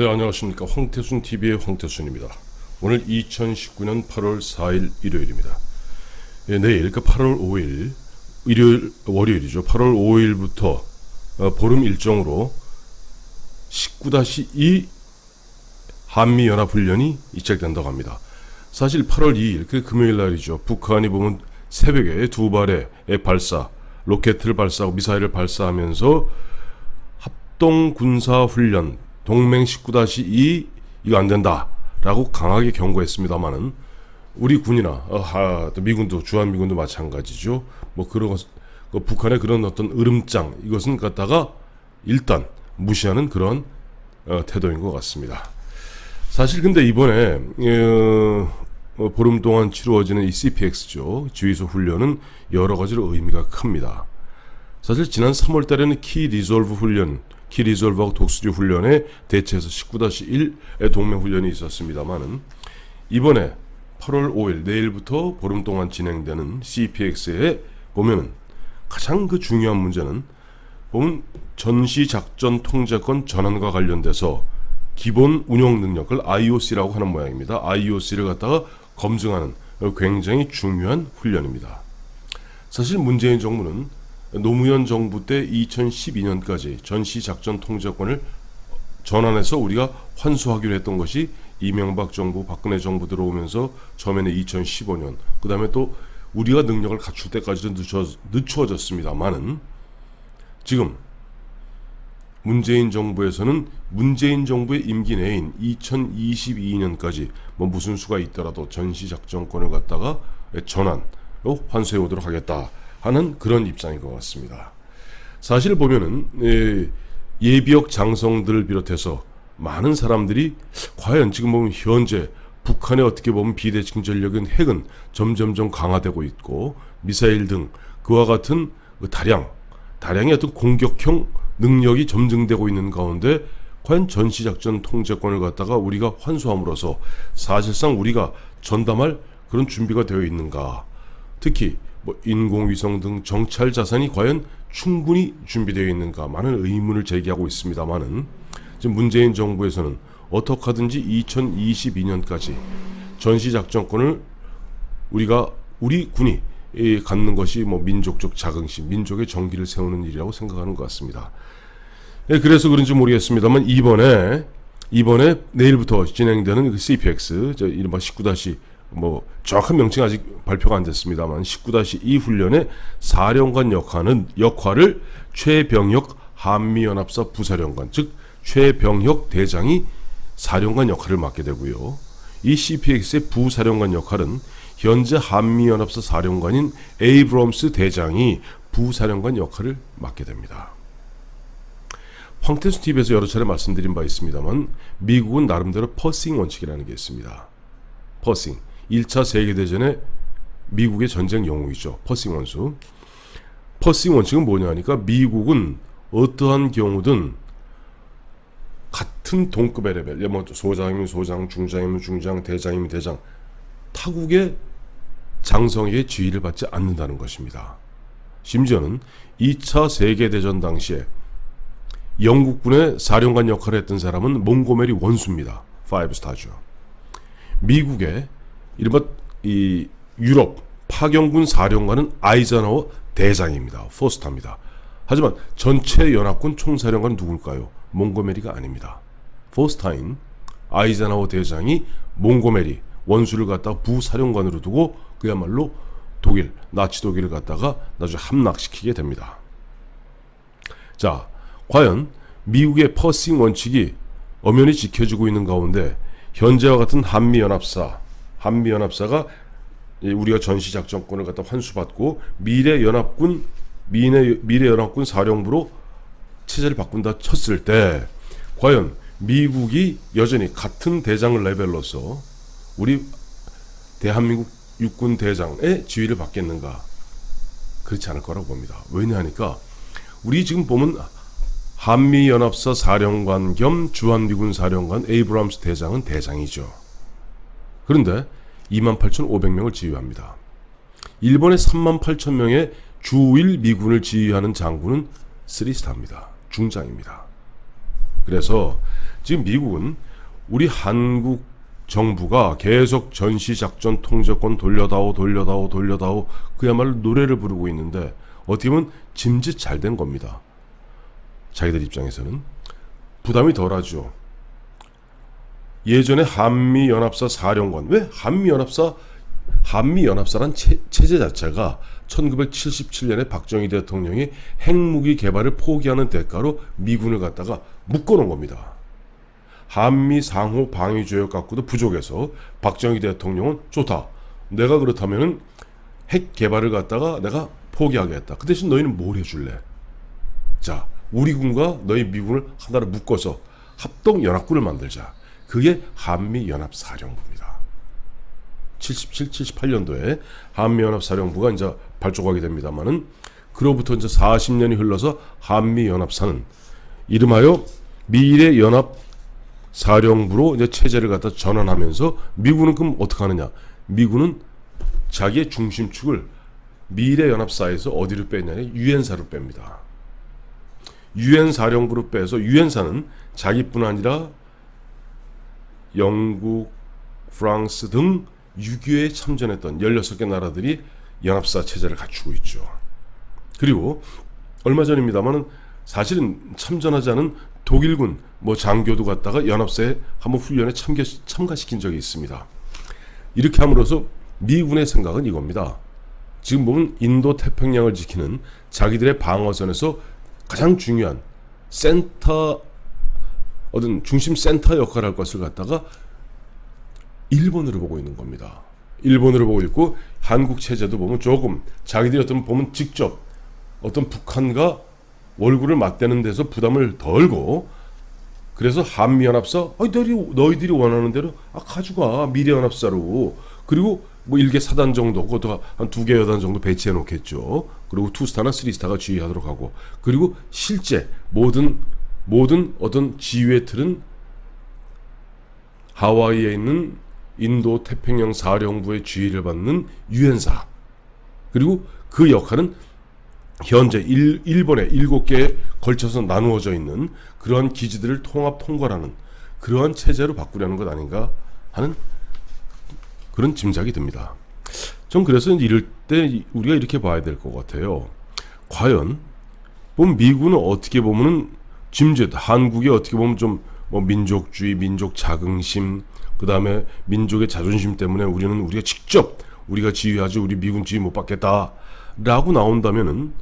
네, 안녕하십니까. 황태순 TV의 황태순입니다. 오늘 2019년 8월 4일 일요일입니다. 예, 내일 8월 5일 월요일이죠. 8월 5일부터 보름 일정으로 19-2 한미연합훈련이 시작된다고 합니다. 사실 8월 2일 금요일 날이죠. 북한이 보면 새벽에 두 발의 발사, 로켓을 발사하고 미사일을 발사하면서 합동군사훈련 동맹 19-2 이거 안 된다라고 강하게 경고했습니다만은 우리 군이나 미군도 주한미군도 마찬가지죠. 뭐 그런 북한의 그런 어떤 으름장 이것은 갖다가 일단 무시하는 그런 태도인 것 같습니다. 사실 근데 이번에 보름 동안 치루어지는 이 CPX죠. 지휘소 훈련은 여러 가지로 의미가 큽니다. 사실 지난 3월 달에는 키 리졸브하고 독수리 훈련에 대체해서 19-1의 동맹 훈련이 있었습니다만은 이번에 8월 5일 내일부터 보름 동안 진행되는 CPX에 보면은 가장 중요한 문제는 보면 전시작전 통제권 전환과 관련돼서 기본 운영 능력을 IOC라고 하는 모양입니다. IOC를 갖다가 검증하는 굉장히 중요한 훈련입니다. 사실 문재인 정부는 노무현 정부 때 2012년까지 전시작전 통제권을 전환해서 우리가 환수하기로 했던 것이 이명박 정부, 박근혜 정부 들어오면서 처음에는 2015년, 그 다음에 또 우리가 능력을 갖출 때까지도 늦추어졌습니다만은 지금 문재인 정부에서는 문재인 정부의 임기 내인 2022년까지 뭐 무슨 수가 있더라도 전시작전권을 갖다가 전환로 환수해 오도록 하겠다 하는 그런 입장인 것 같습니다. 사실 보면은 예비역 장성들을 비롯해서 많은 사람들이 과연 지금 보면 현재 북한의 어떻게 보면 비대칭 전력인 핵은 점점점 강화되고 있고 미사일 등 그와 같은 다량의 어떤 공격형 능력이 점증되고 있는 가운데 과연 전시작전 통제권을 갖다가 우리가 환수함으로써 사실상 우리가 전담할 그런 준비가 되어 있는가, 특히 뭐 인공위성 등 정찰 자산이 과연 충분히 준비되어 있는가 많은 의문을 제기하고 있습니다만은 지금 문재인 정부에서는 어떻게 하든지 2022년까지 전시작전권을 우리 군이 갖는 것이 뭐 민족적 자긍심, 민족의 정기를 세우는 일이라고 생각하는 것 같습니다. 네, 그래서 그런지 모르겠습니다만 이번에 내일부터 진행되는 CPX, 이른바 19- 뭐 정확한 명칭 아직 발표가 안 됐습니다만 19-2 훈련의 사령관 역할을 최병혁 한미연합사 부사령관, 즉 최병혁 대장이 사령관 역할을 맡게 되고요. 이 CPX의 부사령관 역할은 현재 한미연합사 사령관인 에이브럼스 대장이 부사령관 역할을 맡게 됩니다. 황태수 TV에서 여러 차례 말씀드린 바 있습니다만 미국은 나름대로 퍼싱 원칙이라는 게 있습니다. 퍼싱. 1차 세계대전의 미국의 전쟁 영웅이죠. 퍼싱 원수. 퍼싱 원칙은 뭐냐 하니까 미국은 어떠한 경우든 같은 동급의 레벨, 뭐 소장이면 소장, 중장이면 중장, 대장이면 대장, 타국의 장성에게 지휘를 받지 않는다는 것입니다. 심지어는 2차 세계대전 당시에 영국군의 사령관 역할을 했던 사람은 몽고메리 원수입니다. 5스타죠. 미국의 이른바 이 유럽 파병군 사령관은 아이젠하워 대장입니다. 포스터입니다. 하지만 전체 연합군 총사령관은 누굴까요? 몽고메리가 아닙니다. 포스터인 아이젠하워 대장이 몽고메리 원수를 갖다가 부사령관으로 두고 그야말로 나치 독일을 갖다가 나중에 함락시키게 됩니다. 자, 과연 미국의 퍼싱 원칙이 엄연히 지켜지고 있는 가운데 현재와 같은 한미연합사가 우리가 전시작전권을 갖다 환수받고 미래연합군 사령부로 체제를 바꾼다 쳤을 때 과연 미국이 여전히 같은 대장 레벨로서 우리 대한민국 육군 대장의 지휘를 받겠는가? 그렇지 않을 거라고 봅니다. 왜냐하니까 우리 지금 보면 한미연합사 사령관 겸 주한미군 사령관 에이브럼스 대장은 대장이죠. 그런데 28,500명을 지휘합니다. 일본의 38,000명의 주일 미군을 지휘하는 장군은 3스타입니다. 중장입니다. 그래서 지금 미국은 우리 한국 정부가 계속 전시작전 통제권 돌려다오 그야말로 노래를 부르고 있는데 어떻게 보면 짐짓 잘 된 겁니다. 자기들 입장에서는 부담이 덜하죠. 예전에 한미연합사 사령관, 왜 한미연합사란 체제 자체가 1977년에 박정희 대통령이 핵무기 개발을 포기하는 대가로 미군을 갖다가 묶어놓은 겁니다. 한미 상호 방위 조약 갖고도 부족해서 박정희 대통령은 좋다. 내가 그렇다면은 핵 개발을 갖다가 내가 포기하겠다. 그 대신 너희는 뭘 해줄래? 자, 우리 군과 너희 미군을 하나로 묶어서 합동 연합군을 만들자. 그게 한미연합사령부입니다. 77, 78년도에 한미연합사령부가 이제 발족하게 됩니다만은 그로부터 이제 40년이 흘러서 한미연합사는 이름하여 미래연합사령부로 이제 체제를 갖다 전환하면서 미군은 그럼 어떻게 하느냐? 미군은 자기의 중심축을 미래연합사에서 어디로 빼냐면 유엔사로 뺍니다. 유엔사령부로 빼서 유엔사는 자기뿐 아니라 영국, 프랑스 등 6.25에 참전했던 16개 나라들이 연합사 체제를 갖추고 있죠. 그리고 얼마 전입니다만은 사실은 참전하지 않은 독일군 장교도 갖다가 연합사에 한번 훈련에 참가시킨 적이 있습니다. 이렇게 함으로써 미군의 생각은 이겁니다. 지금 보면 인도 태평양을 지키는 자기들의 방어선에서 가장 중요한 센터 어떤 중심 센터 역할을 할 것을 갖다가 일본으로 보고 있는 겁니다. 일본으로 보고 있고 한국 체제도 보면 조금 자기들이 어떤 보면 직접 어떤 북한과 월구를 맞대는 데서 부담을 덜고 그래서 한미연합사 너희들이 원하는 대로 가져가 미래연합사로 그리고 일개 사단 정도 그것도 한 2개 여단 정도 배치해 놓겠죠. 그리고 2스타나 3스타가 지휘하도록 하고 그리고 실제 모든 어떤 지휘의 틀은 하와이에 있는 인도 태평양 사령부의 지휘를 받는 유엔사 그리고 그 역할은 현재 일본의 7개에 걸쳐서 나누어져 있는 그러한 기지들을 통합 통괄하는 그러한 체제로 바꾸려는 것 아닌가 하는 그런 짐작이 듭니다. 전 그래서 이럴 때 우리가 이렇게 봐야 될 것 같아요. 과연 미군은 어떻게 보면은 짐짓 한국이 어떻게 보면 좀 민족주의, 민족 자긍심, 그 다음에 민족의 자존심 때문에 우리가 직접 우리가 지휘하지 우리 미군 지휘 못 받겠다라고 나온다면은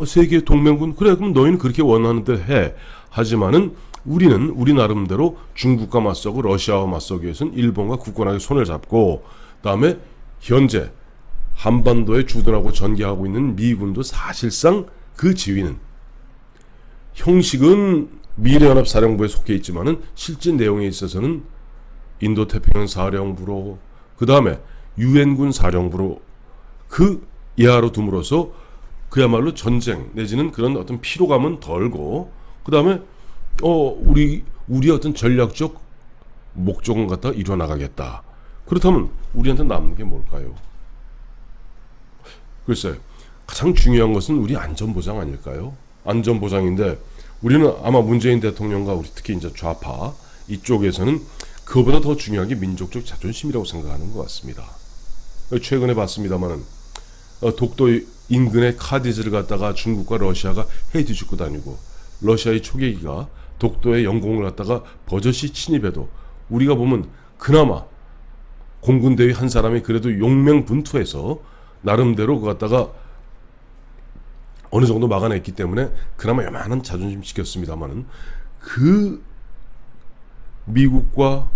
세계 동맹군 그래 그럼 너희는 그렇게 원하는 대로 해. 하지만은 우리는 우리 나름대로 중국과 맞서고 러시아와 맞서기 위해서는 일본과 굳건하게 손을 잡고 그다음에 현재 한반도에 주둔하고 전개하고 있는 미군도 사실상 그 지휘는 형식은 미래연합사령부에 속해 있지만은 실제 내용에 있어서는 인도태평양 사령부로 그 다음에 유엔군 사령부로 그 이하로 둠으로써 그야말로 전쟁 내지는 그런 어떤 피로감은 덜고 그 다음에 우리의 어떤 전략적 목적은 갖다 이뤄나가겠다. 그렇다면 우리한테 남는 게 뭘까요? 글쎄 가장 중요한 것은 우리 안전보장 아닐까요? 안전보장인데 우리는 아마 문재인 대통령과 우리 특히 이제 좌파 이쪽에서는 그거보다 더 중요한 게 민족적 자존심이라고 생각하는 것 같습니다. 최근에 봤습니다만은 독도 인근의 카디즈를 갖다가 중국과 러시아가 해뒤집고 다니고 러시아의 초계기가 독도의 영공을 갖다가 버젓이 침입해도 우리가 보면 그나마 공군대위 한 사람이 그래도 용맹분투해서 나름대로 그 갖다가 어느 정도 막아냈기 때문에 그나마 요만한 자존심 지켰습니다만은 그 미국과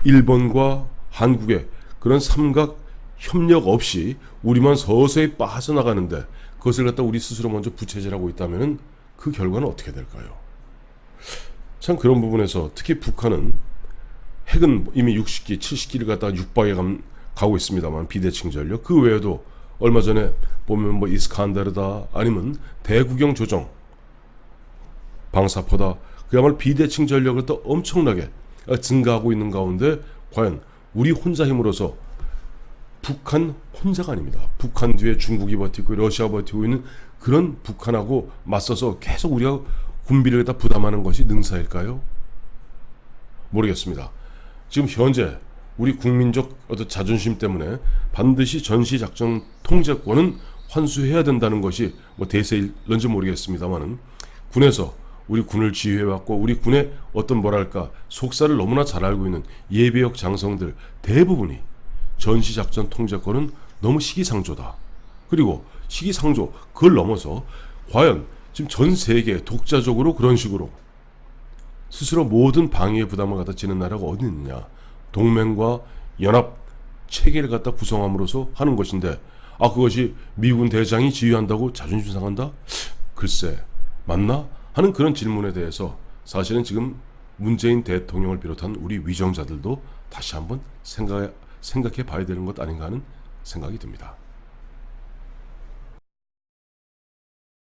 일본과 한국의 그런 삼각 협력 없이 우리만 서서히 빠져나가는데 그것을 갖다 우리 스스로 먼저 부채질하고 있다면은 그 결과는 어떻게 될까요? 참 그런 부분에서 특히 북한은 핵은 이미 60기, 70기를 갖다가 육박에 가고 있습니다만 비대칭 전력 그 외에도 얼마 전에 보면 이스칸데르다 아니면 대구경 조정 방사포다 그야말로 비대칭 전력을 또 엄청나게 증가하고 있는 가운데 과연 우리 혼자 힘으로서 북한 혼자가 아닙니다. 북한 뒤에 중국이 버티고 러시아가 버티고 있는 그런 북한하고 맞서서 계속 우리가 군비를 다 부담하는 것이 능사일까요? 모르겠습니다. 지금 현재 우리 국민적 어떤 자존심 때문에 반드시 전시작전 통제권은 환수해야 된다는 것이 뭐 대세일런지 모르겠습니다만은, 군에서 우리 군을 지휘해왔고 우리 군의 어떤 뭐랄까 속사를 너무나 잘 알고 있는 예비역 장성들 대부분이 전시작전 통제권은 너무 시기상조다. 그리고 시기상조 그걸 넘어서 과연 지금 전 세계 독자적으로 그런 식으로 스스로 모든 방위의 부담을 갖다 지는 나라가 어디 있느냐. 동맹과 연합 체계를 갖다 구성함으로써 하는 것인데, 그것이 미군 대장이 지휘한다고 자존심 상한다? 글쎄 맞나? 하는 그런 질문에 대해서 사실은 지금 문재인 대통령을 비롯한 우리 위정자들도 다시 한번 생각해 봐야 되는 것 아닌가 하는 생각이 듭니다.